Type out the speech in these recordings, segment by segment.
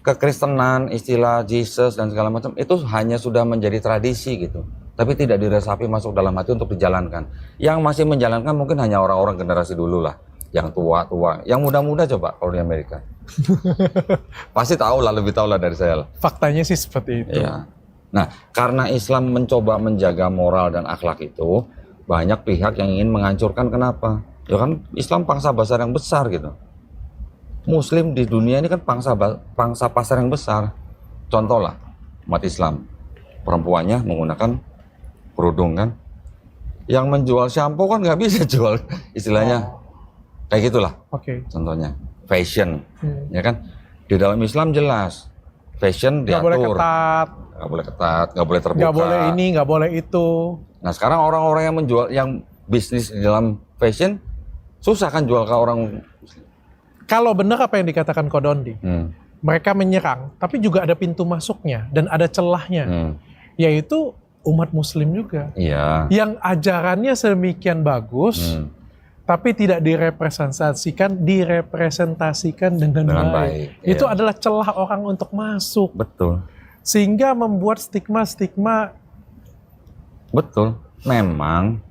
Kekristenan, istilah Jesus dan segala macam itu hanya sudah menjadi tradisi gitu. Tapi tidak diresapi masuk dalam hati untuk dijalankan. Yang masih menjalankan mungkin hanya orang-orang generasi dulu lah. Yang tua-tua. Yang muda-muda coba kalau di Amerika. Pasti tahu lah, lebih tahu lah dari saya lah. Faktanya sih seperti itu. Iya. Nah, karena Islam mencoba menjaga moral dan akhlak itu, banyak pihak yang ingin menghancurkan. Kenapa? Ya kan Islam pangsa pasar yang besar gitu. Muslim di dunia ini kan pangsa pasar yang besar. Contoh lah, umat Islam. Perempuannya menggunakan kerudung kan. Yang menjual shampoo kan nggak bisa jual istilahnya. Kayak gitulah. Oke. Contohnya. Fashion. Ya kan. Di dalam Islam jelas. Fashion Nggak boleh diatur. ketat, Nggak boleh ketat, nggak boleh terbuka. nggak boleh ini, nggak boleh itu. Nah sekarang orang-orang yang menjual, yang bisnis di dalam fashion, susah kan jual ke orang. Kalau benar apa yang dikatakan Kodondi, mereka menyerang, tapi juga ada pintu masuknya dan ada celahnya, yaitu umat Muslim juga. Iya. Yang ajarannya sedemikian bagus, tapi tidak direpresentasikan dengan baik. Itu iya. adalah celah orang untuk masuk. Betul. Sehingga membuat stigma-stigma. Betul. Memang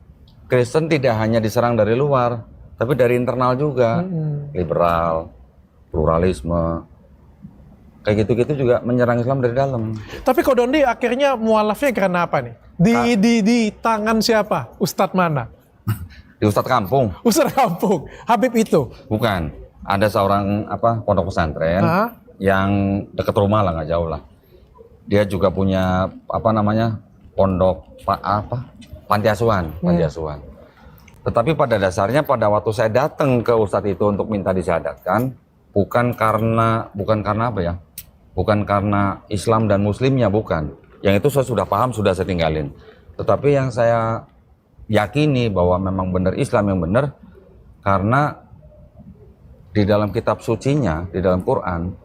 Kristen tidak hanya diserang dari luar, tapi dari internal juga. Liberal, pluralisme, kayak gitu-gitu juga menyerang Islam dari dalam. Tapi Kodondi akhirnya mualafnya karena apa nih? Di tangan siapa? Ustadz mana? Di Ustadz kampung. Ustadz kampung, Habib itu? Bukan. Ada seorang pondok pesantren yang dekat rumah lah, nggak jauh lah. Dia juga punya pondok panti asuhan. Tetapi pada dasarnya pada waktu saya datang ke Ustadz itu untuk minta disyahadatkan, bukan karena apa ya? Bukan karena Islam dan Muslimnya, bukan. Yang itu saya sudah paham, sudah saya tinggalin. Tetapi yang saya yakini bahwa memang benar Islam yang benar, karena di dalam kitab sucinya, di dalam Quran,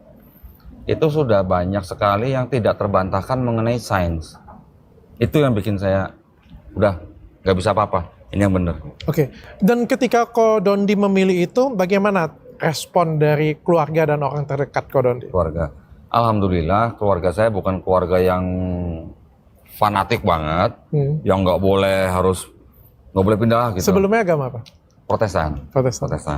itu sudah banyak sekali yang tidak terbantahkan mengenai sains. Itu yang bikin saya udah nggak bisa apa-apa, ini yang benar. Oke. Dan ketika Kodondi memilih itu, bagaimana respon dari keluarga dan orang terdekat Kodondi? Keluarga, alhamdulillah keluarga saya bukan keluarga yang fanatik banget, yang nggak boleh pindah gitu. Sebelumnya agama apa? Protestan.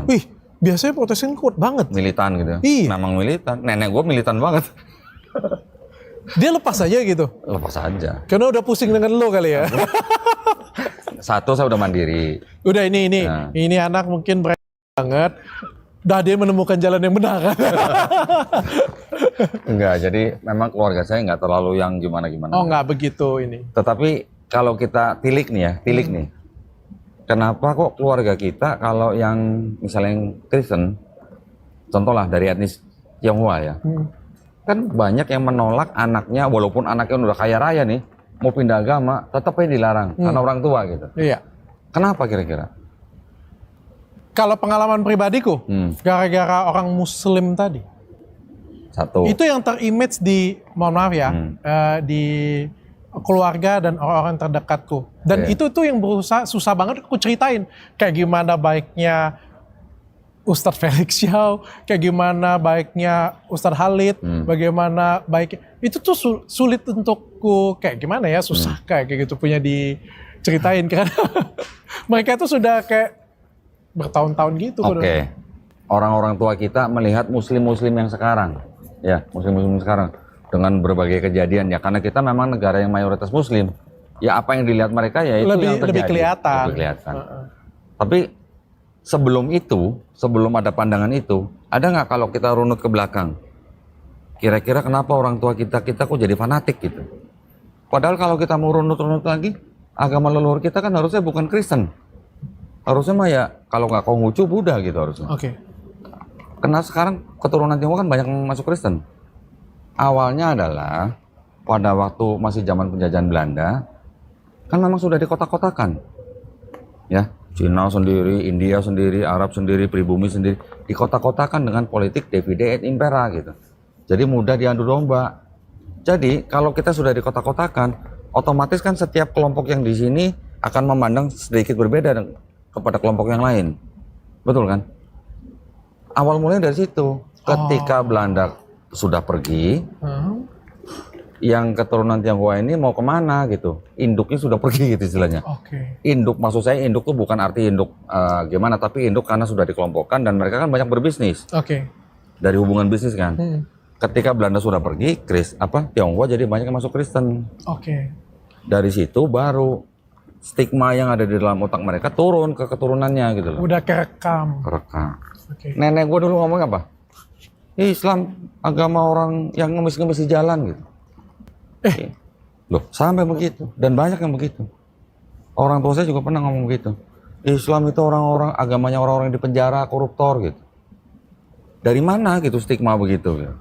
Wih, biasanya Protestan kuat banget. Militan gitu. Iya. Memang militan. Nenek gue militan banget. Dia lepas aja gitu. Lepas aja. Karena udah pusing dengan lo kali ya. Satu, saya udah mandiri. Udah ini anak mungkin berat banget. Udah dia menemukan jalan yang benar. Enggak, jadi memang keluarga saya nggak terlalu yang gimana-gimana. Oh, nggak begitu ini. Tetapi kalau kita tilik nih. Kenapa kok keluarga kita kalau yang misalnya yang Kristen, contohlah dari etnis Tionghoa ya, kan banyak yang menolak anaknya, walaupun anaknya udah kaya raya nih, mau pindah agama, tetap aja dilarang karena orang tua gitu. Iya. Kenapa kira-kira? Kalau pengalaman pribadiku, gara-gara orang Muslim tadi. Satu. Itu yang terimage di, mohon maaf ya, di keluarga dan orang-orang terdekatku. Dan itu tuh yang berusaha, susah banget aku ceritain. Kayak gimana baiknya Ustadz Felix Xiao, kayak gimana baiknya Ustadz Halid, bagaimana baiknya. Itu tuh sulit untukku, kayak gimana ya, susah kayak gitu punya diceritain. Karena mereka tuh sudah kayak bertahun-tahun gitu. Oke. Orang-orang tua kita melihat muslim-muslim yang sekarang. Ya, muslim-muslim sekarang. Dengan berbagai kejadian ya, karena kita memang negara yang mayoritas muslim, ya apa yang dilihat mereka ya itu yang terjadi. Lebih kelihatan. Tapi sebelum ada pandangan itu, ada nggak kalau kita runut ke belakang, kira-kira kenapa orang tua kita kok jadi fanatik gitu? Padahal kalau kita mau runut lagi, agama leluhur kita kan harusnya bukan Kristen, harusnya mah ya kalau nggak Konghucu, Buddha gitu harusnya. Oke. Karena sekarang keturunan Tionghoa kan banyak yang masuk Kristen. Awalnya adalah pada waktu masih zaman penjajahan Belanda, kan memang sudah dikotak-kotakan. Ya, Cina sendiri, India sendiri, Arab sendiri, pribumi sendiri, dikotak-kotakan dengan politik divide et impera gitu. Jadi mudah diadu domba. Jadi kalau kita sudah dikotak-kotakan, otomatis kan setiap kelompok yang di sini akan memandang sedikit berbeda kepada kelompok yang lain. Betul kan? Awal mulanya dari situ. Ketika Belanda sudah pergi, yang keturunan Tionghoa ini mau kemana gitu, induknya sudah pergi gitu istilahnya. Induk maksud saya induk tuh bukan arti induk gimana, tapi induk karena sudah dikelompokkan dan mereka kan banyak berbisnis. Dari hubungan bisnis kan. Ketika Belanda sudah pergi, Tionghoa jadi banyak yang masuk Kristen. Dari situ baru stigma yang ada di dalam otak mereka turun ke keturunannya gitu loh. Udah kerekam. Nenek gue dulu ngomong apa? Islam agama orang yang ngemis-ngemis di jalan gitu. Loh, sampai begitu. Dan banyak yang begitu. Orang tua saya juga pernah ngomong begitu. Islam itu orang-orang, agamanya orang-orang yang di penjara, koruptor gitu. Dari mana gitu stigma begitu gitu.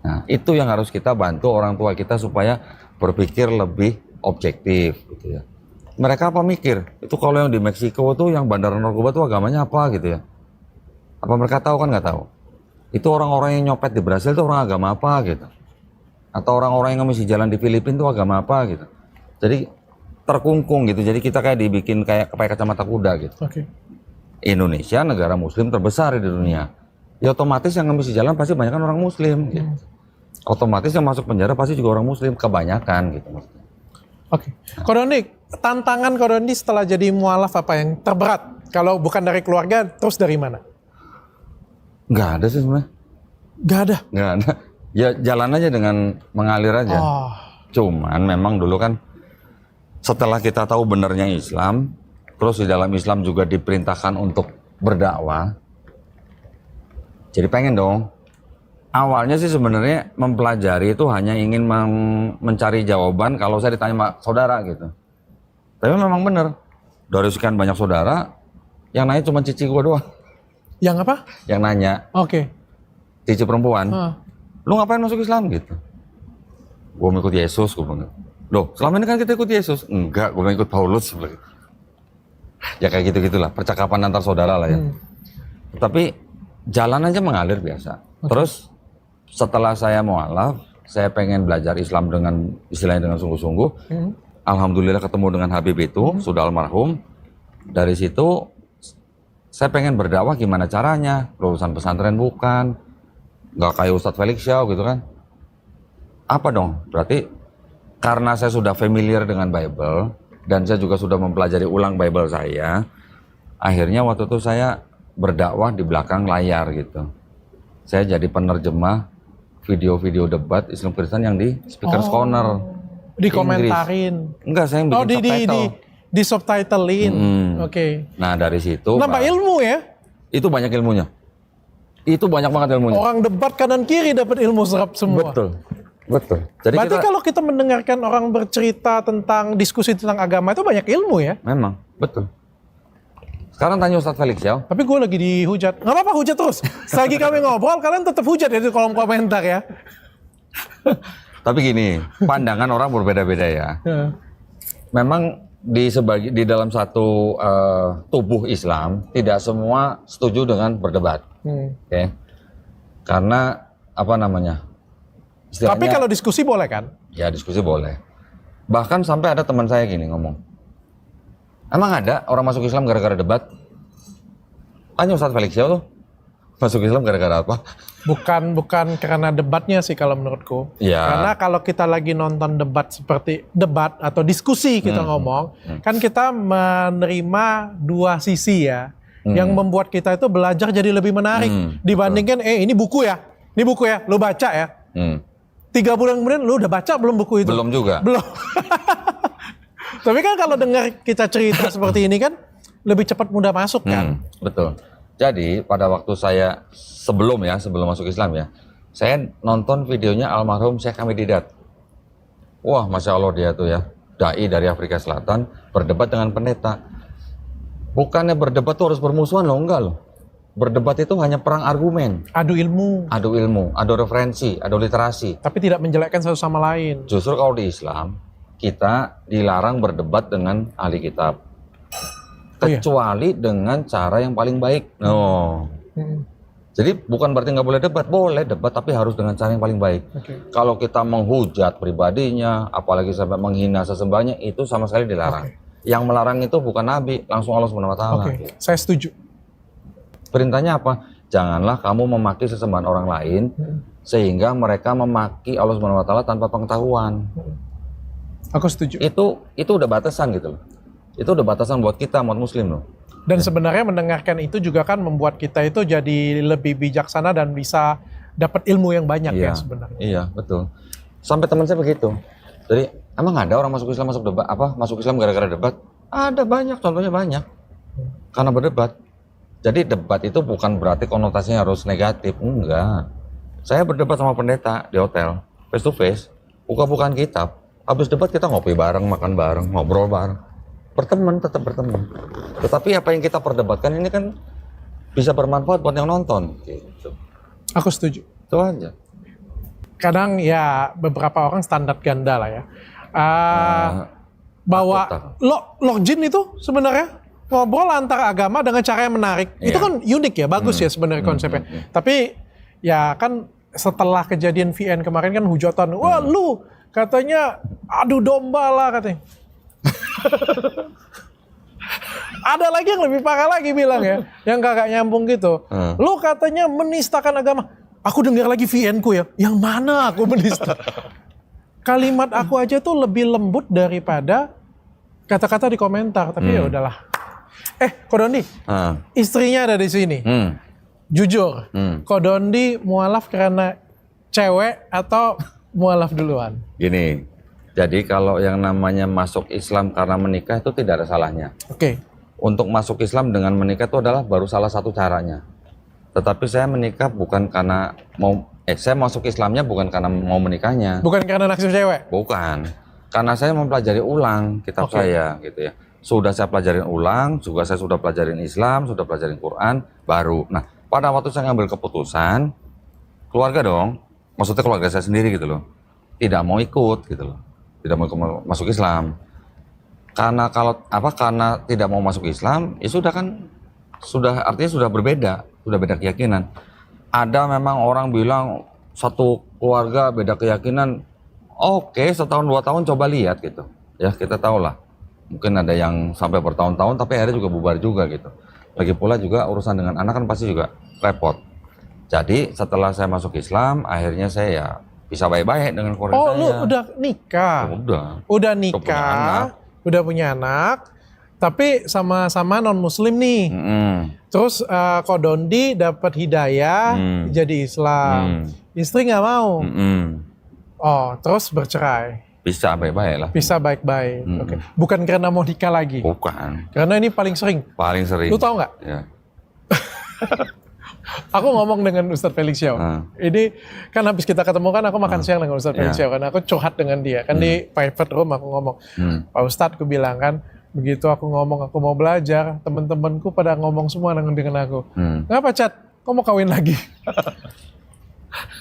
Nah, itu yang harus kita bantu orang tua kita supaya berpikir lebih objektif gitu ya. Mereka apa mikir? Itu kalau yang di Meksiko tuh yang bandar narkoba tuh agamanya apa gitu ya. Apa mereka tahu? Kan nggak tahu. Itu orang-orang yang nyopet di Brasil tuh orang agama apa gitu. Atau orang-orang yang ngemis di jalan di Filipina tuh agama apa gitu. Jadi terkungkung gitu. Jadi kita kayak dibikin kayak pakai kacamata kuda gitu. Indonesia negara muslim terbesar di dunia. Ya otomatis yang ngemis di jalan pasti banyak kan orang muslim gitu. Otomatis yang masuk penjara pasti juga orang muslim kebanyakan gitu. Ko Doni, tantangan Ko Doni setelah jadi mualaf apa yang terberat? Kalau bukan dari keluarga, terus dari mana? Nggak ada sih sebenarnya. Nggak ada. Ya jalan aja dengan mengalir aja. Cuman memang dulu kan setelah kita tahu benernya Islam, terus di dalam Islam juga diperintahkan untuk berdakwah. Jadi pengen dong. Awalnya sih sebenarnya mempelajari itu hanya ingin mencari jawaban kalau saya ditanya sama saudara gitu. Tapi memang bener. Dari sekian banyak saudara, yang nanya cuma cici gua doang. Yang apa? Yang nanya. Cici perempuan. Lu ngapain masuk Islam gitu? Gue mau ikut Yesus, gue bilang. Loh, selama ini kan kita ikut Yesus. Enggak, gue mau ikut Paulus. Ya kayak gitu-gitulah, percakapan antar saudara lah ya. Tapi jalan aja mengalir biasa. Terus setelah saya mualaf, saya pengen belajar Islam dengan istilahnya dengan sungguh-sungguh. Alhamdulillah ketemu dengan Habib itu, sudah almarhum. Dari situ saya pengen berdakwah gimana caranya, lulusan pesantren bukan. Nggak kayak Ustadz Felix Xiao gitu kan. Apa dong? Berarti karena saya sudah familiar dengan Bible dan saya juga sudah mempelajari ulang Bible saya, akhirnya waktu itu saya berdakwah di belakang layar gitu. Saya jadi penerjemah video-video debat Islam Kristen yang di Speaker's Corner. Dikomentarin? Enggak, saya yang bikin subtitle. Di subtitlein. Nah dari situ. Nambah ilmu ya? Itu banyak ilmunya. Itu banyak banget ilmunya. Orang debat kanan kiri dapat ilmu serap semua. Betul. Jadi berarti kalau kita mendengarkan orang bercerita tentang diskusi tentang agama itu banyak ilmu ya? Memang, betul. Sekarang tanya Ustadz Felix ya. Tapi gue lagi dihujat. Nggak apa-apa hujat terus. Selagi kami ngobrol, kalian tetap hujat ya di kolom komentar ya. Tapi gini, pandangan orang berbeda-beda ya. Memang di dalam satu tubuh Islam tidak semua setuju dengan berdebat. Karena apa namanya? Tapi kalau diskusi boleh kan? Ya diskusi boleh. Bahkan sampai ada teman saya gini ngomong. Emang ada orang masuk Islam gara-gara debat? Tanya Ustadz Felix ya tuh. Masuk Islam gara-gara apa? Bukan karena debatnya sih kalau menurutku. Karena kalau kita lagi nonton debat seperti debat atau diskusi kita ngomong, kan kita menerima dua sisi ya. Yang membuat kita itu belajar jadi lebih menarik dibandingkan ini buku ya, lu baca ya. 3 bulan kemudian lu udah baca belum buku itu? Belum juga. Belum. Tapi kan kalau dengar kita cerita seperti ini kan lebih cepat mudah masuk kan. Betul. Jadi pada waktu saya sebelum masuk Islam ya, saya nonton videonya almarhum Syekh Hamid Didat. Wah, Masya Allah dia tuh ya, dai dari Afrika Selatan berdebat dengan pendeta. Bukannya berdebat tuh harus bermusuhan loh, enggak loh. Berdebat itu hanya perang argumen. Adu ilmu, adu referensi, adu literasi. Tapi tidak menjelekkan satu sama lain. Justru kalau di Islam, kita dilarang berdebat dengan ahli kitab. Kecuali dengan cara yang paling baik. Jadi bukan berarti nggak boleh debat tapi harus dengan cara yang paling baik. Kalau kita menghujat pribadinya, apalagi sampai menghina sesembahnya, itu sama sekali dilarang. Yang melarang itu bukan Nabi, langsung Allah SWT. Saya setuju. Perintahnya apa? janganlah kamu memaki sesembahan orang lain sehingga mereka memaki Allah Subhanahu wa taala tanpa pengetahuan. Aku setuju. Itu udah batasan gitu loh. Itu udah batasan buat kita umat muslim loh. Dan sebenarnya mendengarkan itu juga kan membuat kita itu jadi lebih bijaksana dan bisa dapat ilmu yang banyak ya sebenarnya. Iya, betul. Sampai teman saya begitu. Jadi, emang ada orang masuk Islam masuk Islam gara-gara debat? Ada banyak, contohnya banyak. Karena berdebat. Jadi debat itu bukan berarti konotasinya harus negatif, enggak. Saya berdebat sama pendeta di hotel, face to face, buka-bukaan kitab. Habis debat kita ngopi bareng, makan bareng, ngobrol bareng. Berteman, tetap berteman. Tetapi apa yang kita perdebatkan ini kan bisa bermanfaat buat yang nonton. Gitu. Aku setuju. Itu aja. Kadang ya beberapa orang standar ganda lah ya. Bahwa Login itu sebenarnya ngobrol antar agama dengan cara yang menarik. Itu kan unik ya, bagus ya sebenarnya konsepnya. Tapi ya kan setelah kejadian VN kemarin kan hujatan, wah lu katanya adu domba lah katanya. Ada lagi yang lebih parah lagi bilang ya, yang kagak nyambung gitu. Lu katanya menistakan agama. Aku dengar lagi VN ku ya, yang mana aku menista? Kalimat aku aja tuh lebih lembut daripada kata-kata di komentar. Tapi ya udahlah. Ko Dondi, istrinya ada di sini. Jujur, Ko Dondi mualaf karena cewek atau mualaf duluan? Gini, jadi kalau yang namanya masuk Islam karena menikah itu tidak ada salahnya. Oke. Untuk masuk Islam dengan menikah itu adalah baru salah satu caranya. Tetapi saya menikah bukan karena saya masuk Islamnya bukan karena mau menikahnya. Bukan karena naksir cewek? Bukan. Karena saya mempelajari ulang kitab saya gitu ya. Sudah saya pelajarin ulang, juga saya sudah pelajarin Islam, sudah pelajarin Quran, baru. Nah, pada waktu saya ngambil keputusan, keluarga dong, maksudnya keluarga saya sendiri gitu loh, tidak mau ikut gitu loh, tidak mau masuk Islam. Karena karena tidak mau masuk Islam, ya sudah kan, artinya sudah berbeda, sudah beda keyakinan. Ada memang orang bilang satu keluarga beda keyakinan, oke, setahun 2 tahun coba lihat gitu, ya kita tahu lah. Mungkin ada yang sampai bertahun-tahun tapi akhirnya juga bubar juga gitu. Lagi pula juga urusan dengan anak kan pasti juga repot. Jadi setelah saya masuk Islam, akhirnya saya ya bisa baik-baik dengan keluarga saya. Oh, lu udah nikah? Udah nikah, udah punya anak, tapi sama-sama non-muslim nih. Terus Ko Dondi dapat hidayah jadi Islam. Istri nggak mau. Oh, terus bercerai. Bisa baik-baik lah. Bisa baik-baik. Oke. Bukan karena mau nikah lagi. Bukan. Karena ini paling sering. Paling sering. Lu tahu nggak? Ya. Aku ngomong dengan Ustadz Felix Xiao. Ini kan habis kita ketemu kan aku makan siang dengan Ustadz Felix Xiao kan. Aku curhat dengan dia. Kan di private room aku ngomong. Pak Ustadz aku bilang kan, begitu aku ngomong aku mau belajar, teman-temanku pada ngomong semua dengan aku. Ngapa Chat? Kau mau kawin lagi?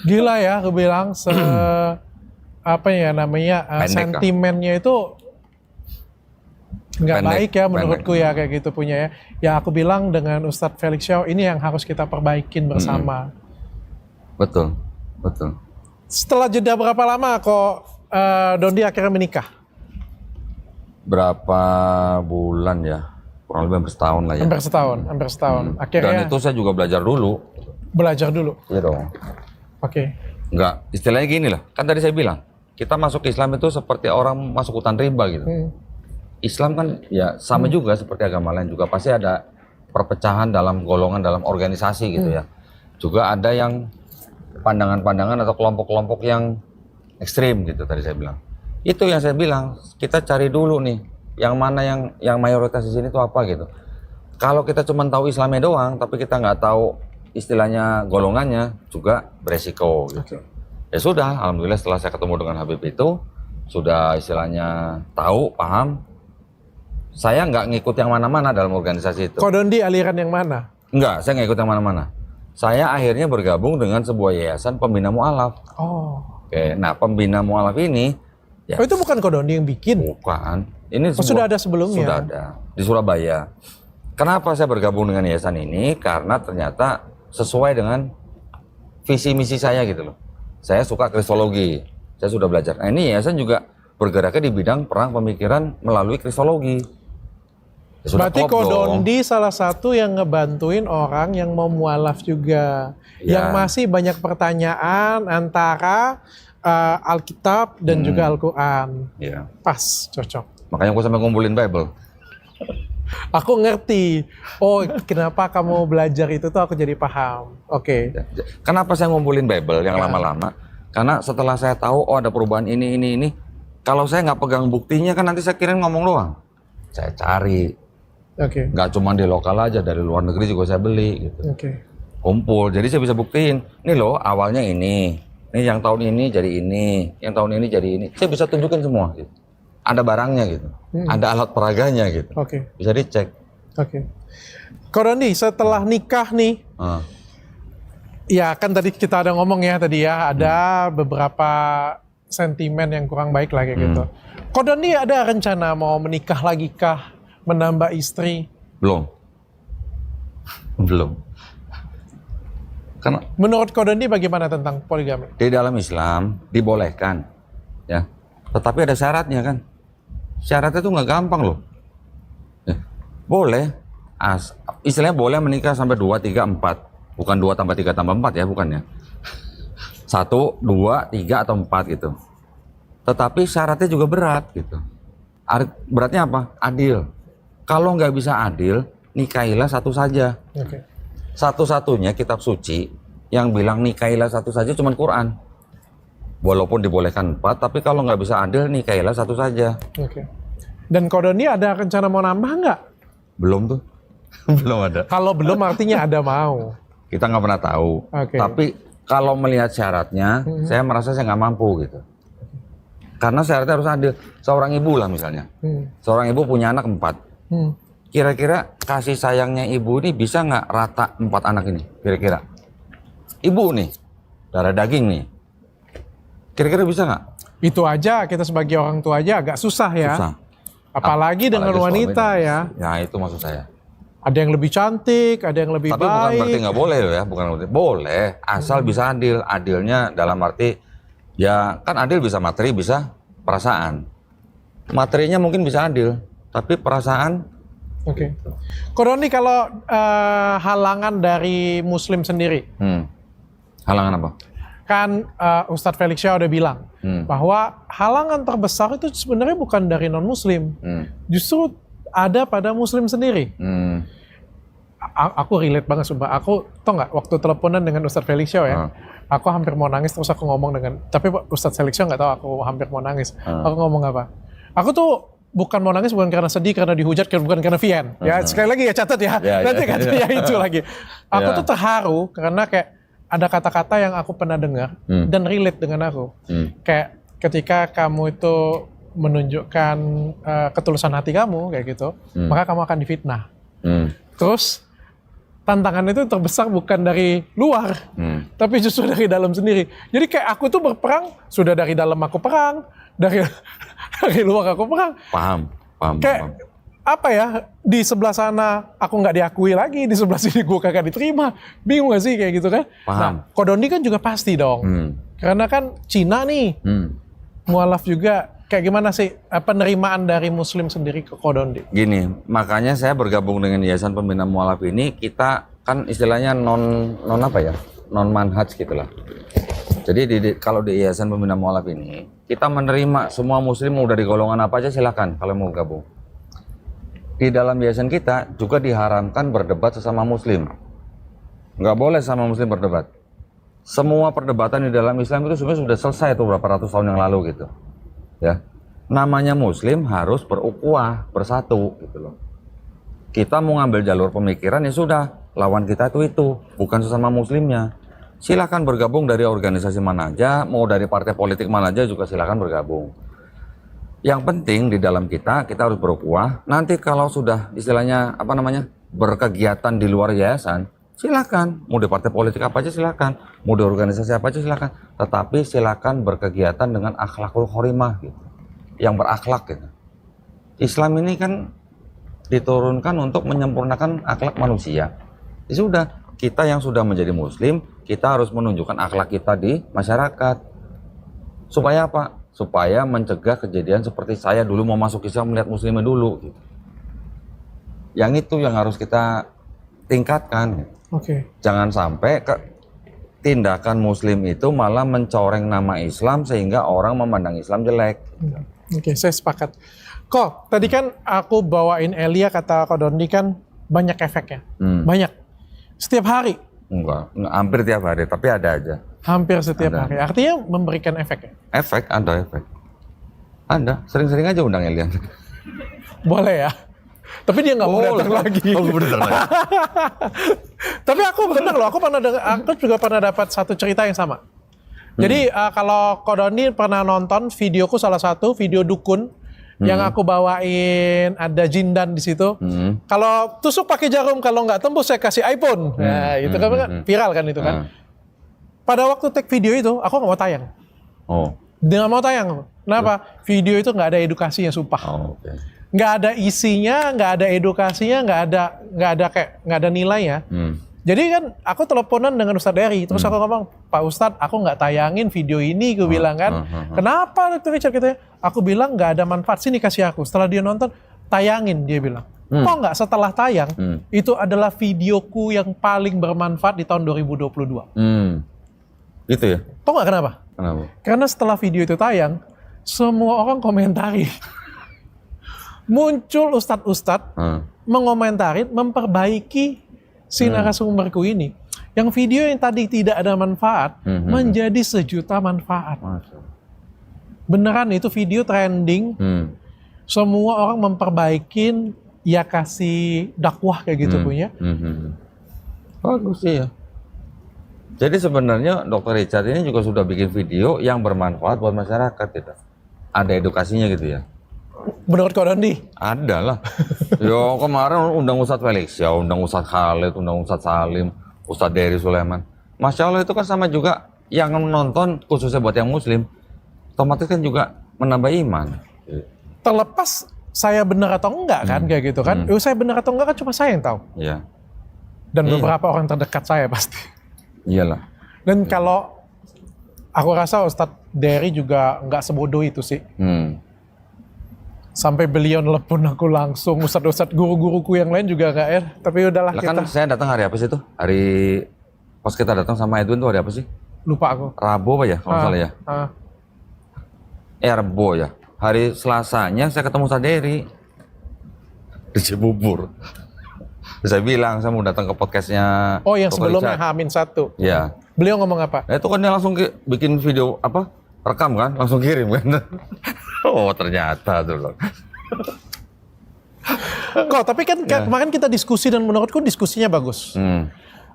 Gila ya aku bilang apa ya namanya sentimennya itu nggak baik ya menurutku ya kayak gitu punya ya. Ya aku bilang dengan Ustadz Felix Xiao ini yang harus kita perbaikin bersama. Betul. Setelah jeda berapa lama kok Dondi akhirnya menikah? Berapa bulan ya? Kurang lebih hampir setahun lah ya. Hampir setahun. Akhirnya. Dan itu saya juga belajar dulu. Iya dong. Oke. Enggak, istilahnya gini lah. Kan tadi saya bilang, kita masuk Islam itu seperti orang masuk hutan rimba gitu. Islam kan ya sama juga seperti agama lain juga pasti ada perpecahan dalam golongan, dalam organisasi gitu ya. Juga ada yang pandangan-pandangan atau kelompok-kelompok yang ekstrim gitu tadi saya bilang. Itu yang saya bilang, kita cari dulu nih yang mana yang mayoritas di sini itu apa gitu. Kalau kita cuma tahu Islamnya doang tapi kita nggak tahu istilahnya golongannya juga beresiko gitu. Ya sudah, alhamdulillah setelah saya ketemu dengan Habib itu sudah istilahnya tahu, paham. Saya nggak ngikut yang mana-mana dalam organisasi itu. Ko Dondi aliran yang mana? Enggak, saya nggak ikut yang mana-mana. Saya akhirnya bergabung dengan sebuah yayasan pembina mualaf. Oke, nah pembina mualaf ini ya, itu bukan Ko Dondi yang bikin? Bukan. Ini sudah ada sebelumnya? Sudah ada, di Surabaya. Kenapa saya bergabung dengan yayasan ini? Karena ternyata sesuai dengan visi misi saya gitu loh. Saya suka kristologi, saya sudah belajar. Nah ini yayasan juga bergeraknya di bidang perang pemikiran melalui kristologi. Ya sudah berarti klop dong. Kodondi salah satu yang ngebantuin orang yang mau mualaf juga. Ya. Yang masih banyak pertanyaan antara Alkitab dan juga Al-Quran. Ya. Pas, cocok. Makanya aku sampai ngumpulin Bible. Aku ngerti. Oh, kenapa kamu belajar itu tuh aku jadi paham. Oke. Ya. Kenapa saya ngumpulin Bible yang lama-lama? Karena setelah saya tahu, oh ada perubahan ini. Kalau saya nggak pegang buktinya kan nanti saya kira ngomong doang. Saya cari. Oke. Nggak cuma di lokal aja, dari luar negeri juga saya beli gitu. Oke. Kumpul, jadi saya bisa buktiin. Ini loh awalnya ini yang tahun ini jadi ini, yang tahun ini jadi ini. Saya bisa tunjukin semua gitu. Ada barangnya gitu, ada alat peraganya gitu. Oke. Bisa dicek. Oke. Kodondi, setelah nikah nih, ya kan tadi kita ada ngomong ya tadi ya, ada beberapa sentimen yang kurang baik lah kayak gitu. Kodondi ada rencana mau menikah lagi kah, menambah istri? Belum. Belum. Karena menurut Kodondi bagaimana tentang poligami? di dalam Islam dibolehkan, ya. Tetapi ada syaratnya kan. Syaratnya tuh nggak gampang loh. Ya. Boleh, istilahnya boleh menikah sampai 2, 3, 4. Bukan 2 tambah 3 tambah 4 ya, bukannya. 1, 2, 3 atau 4 gitu. Tetapi syaratnya juga berat gitu. Beratnya apa? Adil. Kalau nggak bisa adil, nikahilah satu saja. Oke. Satu-satunya kitab suci yang bilang nikahilah satu saja cuma Quran. Walaupun dibolehkan 4, tapi kalau nggak bisa adil, nikahilah satu saja. Oke. Dan Kodondi ada rencana mau nambah nggak? Belum tuh. Belum ada. Kalau belum artinya ada mau. Kita nggak pernah tahu. Oke. Tapi kalau melihat syaratnya, saya merasa saya nggak mampu gitu. Karena syaratnya harus adil. Seorang ibu lah misalnya. Seorang ibu punya anak 4. Kira-kira kasih sayangnya ibu ini bisa nggak rata 4 anak ini? Kira-kira. Ibu nih, darah daging nih. Kira-kira bisa nggak? Itu aja kita sebagai orang tua aja agak susah ya. Susah. Apalagi dengan wanita ya. Ya itu maksud saya. Ada yang lebih cantik, ada yang lebih Tapi baik. bukan berarti nggak boleh loh ya, bukan berarti boleh, asal bisa adil. Adilnya dalam arti ya kan adil bisa materi, bisa perasaan. Materinya mungkin bisa adil, tapi perasaan. Oke. Kodondi kalau halangan dari Muslim sendiri, Halangan apa? kan Ustadz Felix Shah udah bilang bahwa halangan terbesar itu sebenarnya bukan dari non Muslim, justru ada pada Muslim sendiri. Aku relate banget sumpah. Aku tau nggak waktu teleponan dengan Ustadz Felix Shah ya, aku hampir mau nangis terus aku ngomong dengan, tapi Ustadz Felix Shah nggak tahu aku hampir mau nangis. Aku ngomong apa? Aku tuh bukan mau nangis bukan karena sedih, karena dihujat, bukan karena Vian. Ya sekali lagi ya catat ya. Nanti katanya itu lagi. Aku tuh terharu karena kayak ada kata-kata yang aku pernah dengar dan relate dengan aku. Kayak ketika kamu itu menunjukkan ketulusan hati kamu kayak gitu, maka kamu akan difitnah. Terus tantangan itu terbesar bukan dari luar, tapi justru dari dalam sendiri. Jadi kayak aku tuh berperang, sudah dari dalam aku perang, dari luar aku perang. Paham. Kayak apa ya, di sebelah sana aku nggak diakui lagi, di sebelah sini gue kagak diterima. Bingung gak sih kayak gitu kan? Paham. Nah, Kodondi kan juga pasti dong. Karena kan Cina nih, mualaf juga. Kayak gimana sih penerimaan dari Muslim sendiri ke Kodondi? Gini, makanya saya bergabung dengan Yayasan Pembina Mualaf ini. Kita kan istilahnya non manhaj gitulah. Jadi kalau di Yayasan Pembina Mualaf ini, kita menerima semua Muslim mau dari golongan apa aja silakan kalau mau gabung. Di dalam yayasan kita juga diharamkan berdebat sesama Muslim. Nggak boleh sama Muslim berdebat. Semua perdebatan di dalam Islam itu sebenarnya sudah selesai tuh berapa ratus tahun yang lalu gitu. Ya, namanya Muslim harus berukhuwah, bersatu gitu loh. Kita mau ngambil jalur pemikiran ya sudah, lawan kita itu bukan sesama Muslimnya. Silakan bergabung dari organisasi mana aja, mau dari partai politik mana aja juga silakan bergabung. Yang penting di dalam kita harus berukhuwah. Nanti kalau sudah istilahnya berkegiatan di luar yayasan, silakan. Mau di partai politik apa aja silakan, mau di organisasi apa aja silakan. Tetapi silakan berkegiatan dengan akhlakul khorimah gitu, yang berakhlak gitu. Islam ini kan diturunkan untuk menyempurnakan akhlak manusia. Ya sudah, kita yang sudah menjadi Muslim, kita harus menunjukkan akhlak kita di masyarakat. Supaya apa? Supaya mencegah kejadian seperti saya dulu mau masuk Islam melihat Muslimnya dulu gitu. Yang itu yang harus kita tingkatkan. Oke. Jangan sampai tindakan Muslim itu malah mencoreng nama Islam sehingga orang memandang Islam jelek. Oke, saya sepakat. Kok tadi kan aku bawain Elia, kata Ko Dondi kan banyak efeknya. Banyak. Setiap hari. Enggak, hampir tiap hari, tapi ada aja. Hampir setiap Ada. hari. Artinya memberikan efek ya? Efek, ada efek. Ada, sering-sering aja undang Elian. Boleh ya? Tapi dia nggak mau datang lagi. Oh, bener lagi. Tapi aku bener loh, aku juga pernah dapat satu cerita yang sama. Jadi kalau Ko Dondi pernah nonton videoku, salah satu video dukun yang aku bawain, ada jindan di situ. Kalau tusuk pakai jarum, kalau nggak tembus saya kasih iPhone. Nah, itu kan viral kan itu kan. Pada waktu take video itu, aku nggak mau tayang. Oh. Dia nggak mau tayang. Kenapa? Video itu nggak ada edukasinya, sumpah. Oh, oke. Nggak ada isinya, nggak ada edukasinya, nggak ada nilainya. Jadi kan aku teleponan dengan Ustadz Dery, terus aku ngomong, Pak Ustadz, aku nggak tayangin video ini, gue bilang kan. Kenapa Dr. Richard katanya? Aku bilang nggak ada manfaat, sini kasih aku. Setelah dia nonton, tayangin, dia bilang. Kok nggak setelah tayang, itu adalah videoku yang paling bermanfaat di tahun 2022. Gitu ya? Tahu nggak kenapa? Kenapa? Karena setelah video itu tayang, semua orang komentari. Muncul ustadz-ustadz mengomentari, memperbaiki si narasumberku ini. Yang video yang tadi tidak ada manfaat, menjadi sejuta manfaat. Beneran itu video trending, semua orang memperbaikin, ya kasih dakwah kayak gitu punya. Bagus sih ya. Jadi sebenarnya Dr. Richard ini juga sudah bikin video yang bermanfaat buat masyarakat gitu. Ada edukasinya gitu ya. Menurut Ko Dondi? Ada lah. Yo kemarin undang Ustadz Felix ya, undang Ustadz Khalid, undang Ustadz Salim, Ustadz Dery Sulaiman. Masya Allah itu kan sama juga yang menonton khususnya buat yang Muslim. Otomatis kan juga menambah iman. Terlepas saya benar atau enggak kan kayak gitu kan. Saya benar atau enggak kan cuma saya yang tahu. Iya. Dan beberapa orang terdekat saya pasti. Iyalah. Dan kalau aku rasa Ustadz Dery juga nggak sebodoh itu sih. Sampai beliau nelpon aku langsung, ustadz-ustadz guru-guruku yang lain juga nggak tapi udahlah Lah kita. kan saya datang hari apa sih itu? Hari pas kita datang sama Edwin tuh hari apa sih? Lupa aku. Rabu apa ya? Kalau salah ya. Rabu ya. Hari Selasanya saya ketemu Ustadz Dery di Cibubur. Saya bilang saya mau datang ke podcastnya. Oh yang Dr. sebelumnya Richard. H-1. Iya. Beliau ngomong apa? Itu kan dia langsung bikin video apa? Rekam kan? Langsung kirim kan? Oh ternyata tuh loh. Kok tapi kan kemarin kita diskusi dan menurutku diskusinya bagus.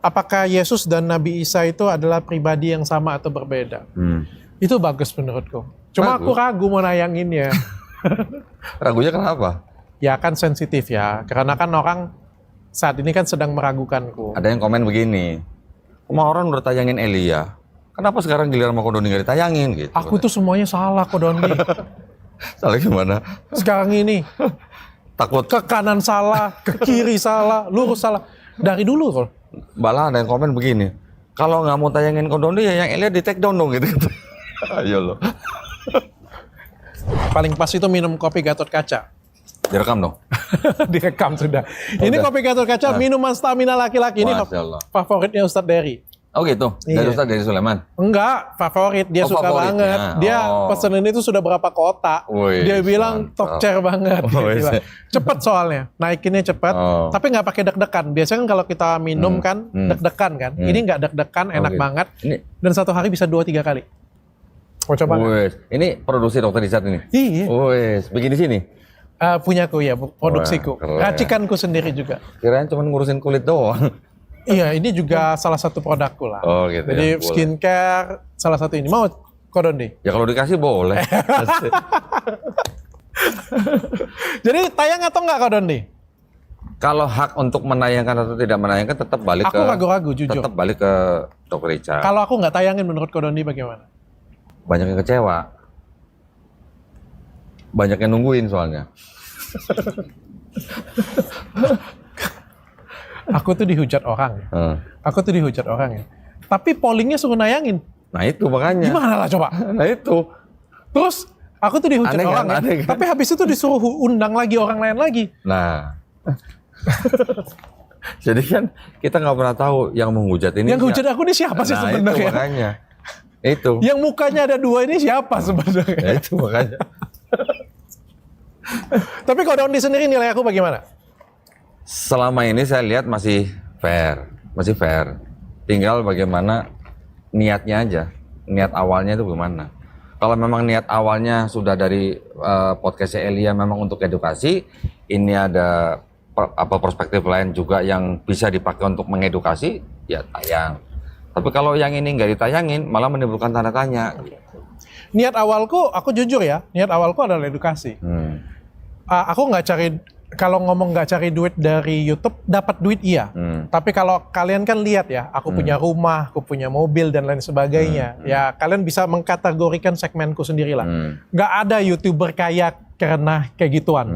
Apakah Yesus dan Nabi Isa itu adalah pribadi yang sama atau berbeda? Itu bagus menurutku. Cuma aku ragu mau nayanginnya. Ragunya kenapa? Ya kan sensitif ya. Karena kan orang saat ini kan sedang meragukanku. Ada yang komen begini. Kemarin udah tayangin Elia. Kenapa sekarang giliran sama Ko Dondi nggak ditayangin gitu? Aku tuh semuanya salah Ko Dondi. Salah gimana? Sekarang ini Takut. ke kanan salah, ke kiri salah, lurus salah. Dari dulu kok. Malah ada yang komen begini. Kalau nggak mau tayangin Ko Dondi ya yang Elia di take down dong gitu. Ayo lo. Paling pas itu minum kopi Gatot Kaca. Direkam dong. Direkam sudah. Ini kopi Gatot Kaca minuman stamina laki-laki ini favoritnya Ustadz Dery. Oh gitu. Dari Ustadz Dery Sulaiman. Enggak, favorit. Dia suka banget. Dia pesenin itu sudah berapa kotak. Dia bilang top chair banget. Cepet soalnya. Naikinnya cepet. Tapi nggak pakai deg-degan. Biasanya kan kalau kita minum kan deg-degan kan. Ini nggak deg-degan, enak banget. Dan satu hari bisa 2-3 kali. Mau coba nggak? Ini produksi Dr. Richard ini? Iya. Wes, begini sini? Punyaku ya, produksiku. Racikanku sendiri juga. Kirain cuma ngurusin kulit doang. Iya, ini juga salah satu produkku lah. Oh gitu. Jadi ya, skincare salah satu ini. Mau Ko Dondi? Ya kalau dikasih boleh. Jadi tayang atau enggak Ko Dondi? Kalau hak untuk menayangkan atau tidak menayangkan tetap balik aku ragu-ragu jujur. Tetap balik ke Dr. Richard. Kalau aku nggak tayangin menurut Ko Dondi bagaimana? Banyak yang kecewa. Banyak yang nungguin soalnya. Aku tuh dihujat orang ya. Aku tuh dihujat orang ya. Tapi pollingnya suruh nayangin. Nah itu makanya. Gimana lah coba? Nah itu. Terus aku tuh dihujat aneh orang kan? ya. Tapi habis itu disuruh undang lagi orang lain lagi. Nah. Jadi kan kita nggak pernah tahu yang menghujat ini. Yang hujat aku ini siapa sih sebenarnya? Itu makanya. Itu. Yang mukanya ada 2 ini siapa sebenarnya? Ya, itu makanya. Tapi kalau Dondi sendiri nilai aku bagaimana? Selama ini saya lihat masih fair. Tinggal bagaimana niatnya aja. Niat awalnya itu gimana. Kalau memang niat awalnya sudah dari podcastnya Elia memang untuk edukasi, ini ada perspektif lain juga yang bisa dipakai untuk mengedukasi, ya tayang. Tapi kalau yang ini nggak ditayangin, malah menimbulkan tanda tanya. Niat awalku, aku jujur ya, niat awalku adalah edukasi. Aku nggak cari, kalau ngomong nggak cari duit dari YouTube, dapat duit iya. Tapi kalau kalian kan lihat ya, aku punya rumah, aku punya mobil dan lain sebagainya. Ya kalian bisa mengkategorikan segmenku sendiri lah. Nggak ada YouTuber kaya karena kayak gituan.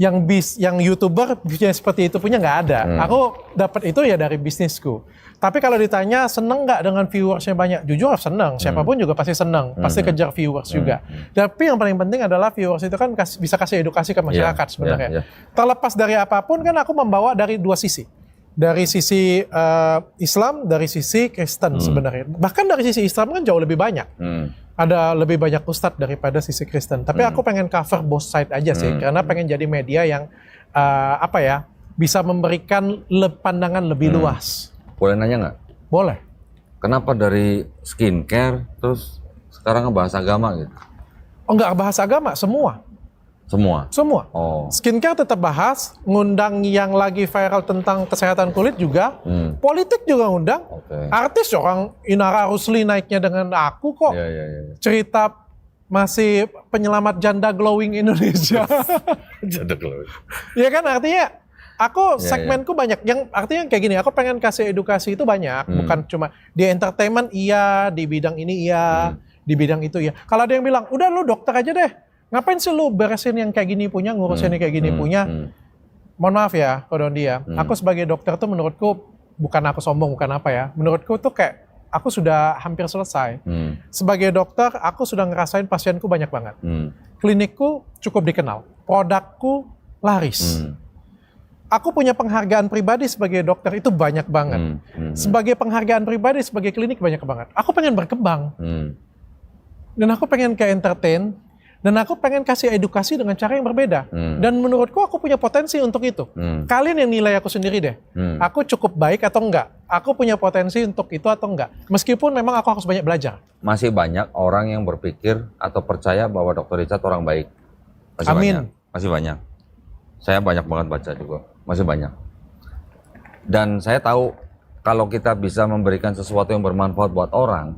Yang YouTuber bisnis seperti itu punya nggak ada. Aku dapat itu ya dari bisnisku. Tapi kalau ditanya seneng nggak dengan viewersnya banyak, jujur seneng. Siapapun juga pasti seneng, pasti kejar viewers juga. Tapi yang paling penting adalah viewers itu kan bisa kasih edukasi ke masyarakat sebenarnya. Terlepas dari apapun kan aku membawa dari 2 sisi. Dari sisi Islam, dari sisi Kristen sebenarnya. Bahkan dari sisi Islam kan jauh lebih banyak. Ada lebih banyak ustadz daripada sisi Kristen. Tapi aku pengen cover both side aja sih, karena pengen jadi media yang bisa memberikan pandangan lebih luas. Boleh nanya nggak? Boleh. Kenapa dari skincare terus sekarang ngebahas agama gitu? Oh nggak bahas agama, semua. Semua. Oh. Skincare tetap bahas, ngundang yang lagi viral tentang kesehatan kulit juga, politik juga ngundang. Artis orang Inara Rusli naiknya dengan aku kok. Cerita masih penyelamat janda glowing Indonesia. Janda glowing. Ya kan artinya aku segmenku banyak, yang artinya kayak gini, aku pengen kasih edukasi itu banyak, bukan cuma di entertainment iya, di bidang ini iya, di bidang itu iya. Kalau ada yang bilang, udah lu dokter aja deh, ngapain sih lu beresin yang kayak gini punya, ngurusin yang kayak gini punya. Mohon maaf ya, Ko Dondi ya, aku sebagai dokter tuh menurutku, bukan aku sombong, bukan apa ya, menurutku tuh kayak, aku sudah hampir selesai. Sebagai dokter, aku sudah ngerasain pasienku banyak banget. Klinikku cukup dikenal, produkku laris. Aku punya penghargaan pribadi sebagai dokter itu banyak banget. Sebagai penghargaan pribadi, sebagai klinik banyak banget. Aku pengen berkembang. Dan aku pengen ke entertain. Dan aku pengen kasih edukasi dengan cara yang berbeda. Dan menurutku aku punya potensi untuk itu. Kalian yang nilai aku sendiri deh. Aku cukup baik atau enggak? Aku punya potensi untuk itu atau enggak? Meskipun memang aku harus banyak belajar. Masih banyak orang yang berpikir atau percaya bahwa Dr. Richard orang baik. Masih banyak. Saya banyak banget baca juga. Masih banyak. Dan saya tahu kalau kita bisa memberikan sesuatu yang bermanfaat buat orang,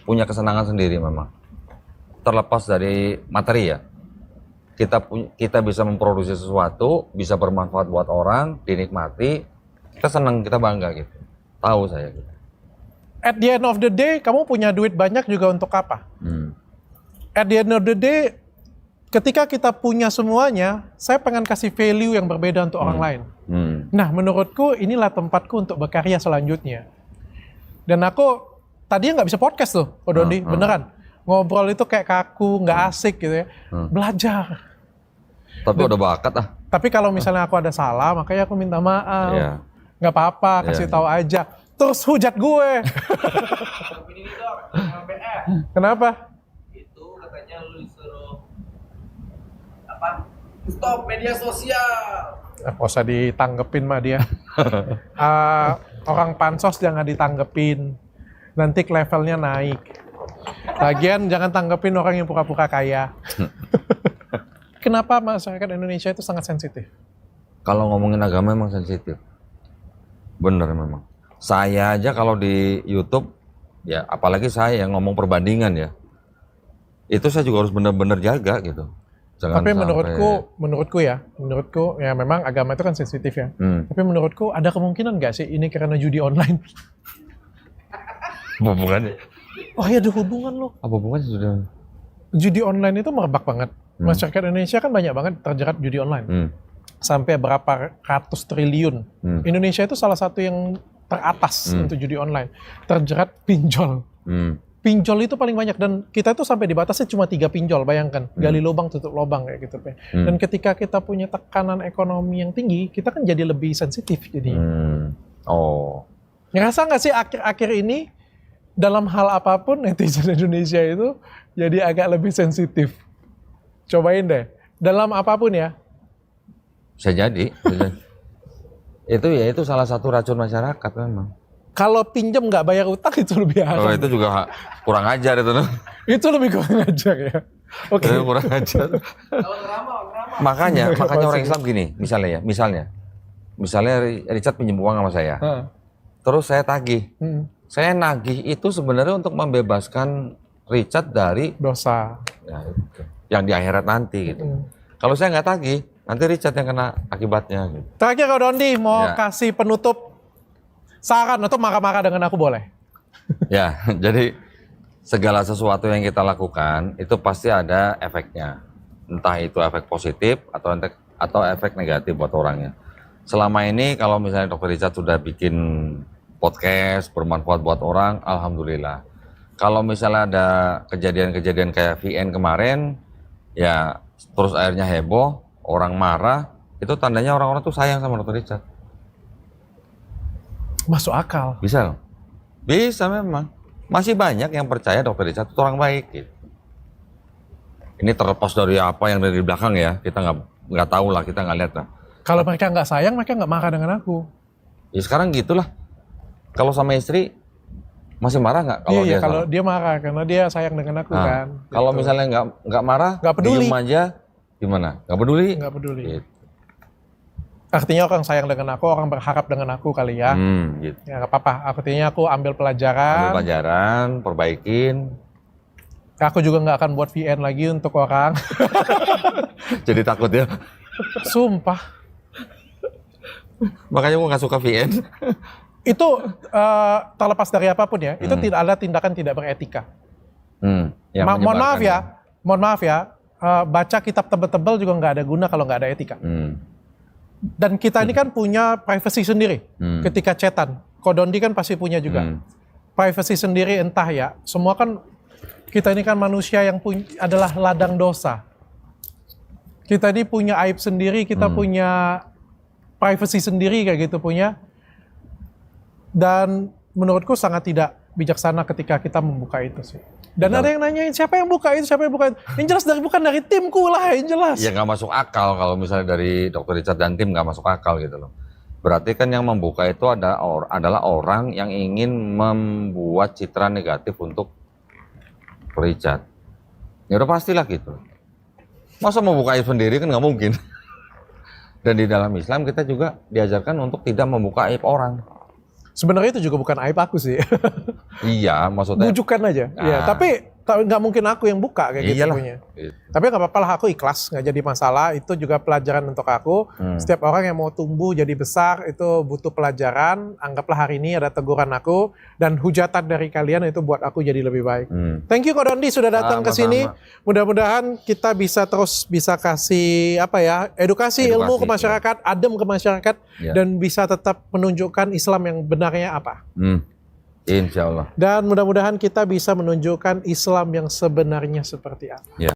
punya kesenangan sendiri memang. Terlepas dari materi ya. Kita bisa memproduksi sesuatu, bisa bermanfaat buat orang, dinikmati, kita senang, kita bangga gitu. Tahu saya gitu. At the end of the day, kamu punya duit banyak juga untuk apa? At the end of the day, ketika kita punya semuanya, saya pengen kasih value yang berbeda untuk orang lain. Nah, menurutku inilah tempatku untuk berkarya selanjutnya. Dan aku tadinya nggak bisa podcast loh, Ko Dondi, beneran. Ngobrol itu kayak kaku, nggak asik gitu ya. Belajar. Tapi udah bakat ah. Tapi kalau misalnya aku ada salah, makanya aku minta maaf. Nggak apa-apa, kasih tahu aja. Terus hujat gue. Kenapa? Itu katanya lu disuruh stop media sosial. Nggak usah ditanggepin mah dia. Orang pansos jangan ditanggepin. Nanti levelnya naik. Lagian jangan tanggepin orang yang pura-pura kaya. Kenapa masyarakat Indonesia itu sangat sensitif? Kalau ngomongin agama emang sensitif. Bener memang. Saya aja kalau di YouTube, ya apalagi saya yang ngomong perbandingan ya, itu saya juga harus bener-bener jaga gitu. Jangan tapi sampai... menurutku ya memang agama itu kan sensitif ya. Tapi menurutku ada kemungkinan nggak sih ini karena judi online? Hubungannya? Oh ya ada hubungan loh. Apa hubungannya sudah? Judi online itu merebak banget. Masyarakat Indonesia kan banyak banget terjerat judi online. Sampai berapa ratus triliun. Indonesia itu salah satu yang teratas untuk judi online. Terjerat pinjol. pinjol itu paling banyak dan kita tuh sampai dibatasi cuma 3 pinjol, bayangkan. Gali lubang tutup lubang kayak gitu. Dan ketika kita punya tekanan ekonomi yang tinggi, kita kan jadi lebih sensitif jadi. Oh. Ngerasa nggak sih akhir-akhir ini dalam hal apapun netizen Indonesia itu jadi agak lebih sensitif. Cobain deh. Dalam apapun ya. Bisa jadi. itu salah satu racun masyarakat memang. Kalau pinjam nggak bayar utang itu lebih haram. Oh, itu juga kurang ajar itu. Itu lebih kurang ajar ya. Oke. Kurang ajar. Kalau ngeramal. Makanya orang Islam gini, misalnya Richard pinjam uang sama saya. Terus saya tagih. Saya nagih itu sebenarnya untuk membebaskan Richard dari dosa. Ya, itu. Yang di akhirat nanti gitu. Kalau saya nggak tagih, nanti Richard yang kena akibatnya. Gitu. Terakhir Kak Dondi mau kasih penutup saran atau marah-marah dengan aku boleh? Ya, jadi segala sesuatu yang kita lakukan itu pasti ada efeknya. Entah itu efek positif atau efek negatif buat orangnya. Selama ini kalau misalnya Dr. Richard sudah bikin podcast bermanfaat buat orang, alhamdulillah. Kalau misalnya ada kejadian-kejadian kayak VN kemarin, ya terus akhirnya heboh, orang marah, itu tandanya orang-orang tuh sayang sama Dr. Richard. Masuk akal. Bisa loh. Bisa memang. Masih banyak yang percaya Dr. Richard itu orang baik gitu. Ini terlepas dari apa yang dari belakang ya, kita nggak tahu lah, kita nggak lihat lah. Kalau mereka nggak sayang, mereka nggak marah dengan aku. Ya sekarang gitulah. Kalau sama istri masih marah nggak? Iya, kalau dia marah karena dia sayang dengan aku kan. Kalau gitu. misalnya nggak marah, nggak peduli, diem aja, gimana? Nggak peduli? Nggak peduli. Gitu. Artinya orang sayang dengan aku, orang berharap dengan aku kali ya. Gitu. Ya nggak apa-apa. Artinya aku ambil pelajaran. Perbaikin. Aku juga nggak akan buat VN lagi untuk orang. Jadi takut ya? Sumpah. Makanya gue nggak suka VN. Itu terlepas dari apapun ya, itu tidak ada tindakan tidak beretika. Mohon maaf ya, baca kitab tebel-tebel juga nggak ada guna kalau nggak ada etika. Dan kita ini kan punya privacy sendiri ketika chatan. Kodondi kan pasti punya juga. Privacy sendiri entah ya, semua kan kita ini kan manusia yang adalah ladang dosa. Kita ini punya aib sendiri, kita punya privacy sendiri kayak gitu punya. Dan menurutku sangat tidak bijaksana ketika kita membuka itu sih. Dan ada yang nanyain siapa yang buka itu, Yang jelas bukan dari timku lah, yang jelas. Ya nggak masuk akal kalau misalnya dari Dr. Richard dan tim nggak masuk akal gitu loh. Berarti kan yang membuka itu adalah orang yang ingin membuat citra negatif untuk Richard. Ya udah pastilah gitu. Masa mau buka aib sendiri kan nggak mungkin. Dan di dalam Islam kita juga diajarkan untuk tidak membuka aib orang. Sebenarnya itu juga bukan aib aku sih. Iya, maksudnya. Bujukan aja. Ya, tapi nggak mungkin aku yang buka kayak gitu punya. Tapi nggak apa-apa lah, aku ikhlas, nggak jadi masalah. Itu juga pelajaran untuk aku. Setiap orang yang mau tumbuh jadi besar itu butuh pelajaran. Anggaplah hari ini ada teguran aku dan hujatan dari kalian itu buat aku jadi lebih baik. Thank you Kodondi sudah datang ke sini. Mudah-mudahan kita bisa kasih edukasi ilmu ke masyarakat, adem ke masyarakat, dan bisa tetap menunjukkan Islam yang benarnya apa. Insya Allah. Dan mudah-mudahan kita bisa menunjukkan Islam yang sebenarnya seperti apa.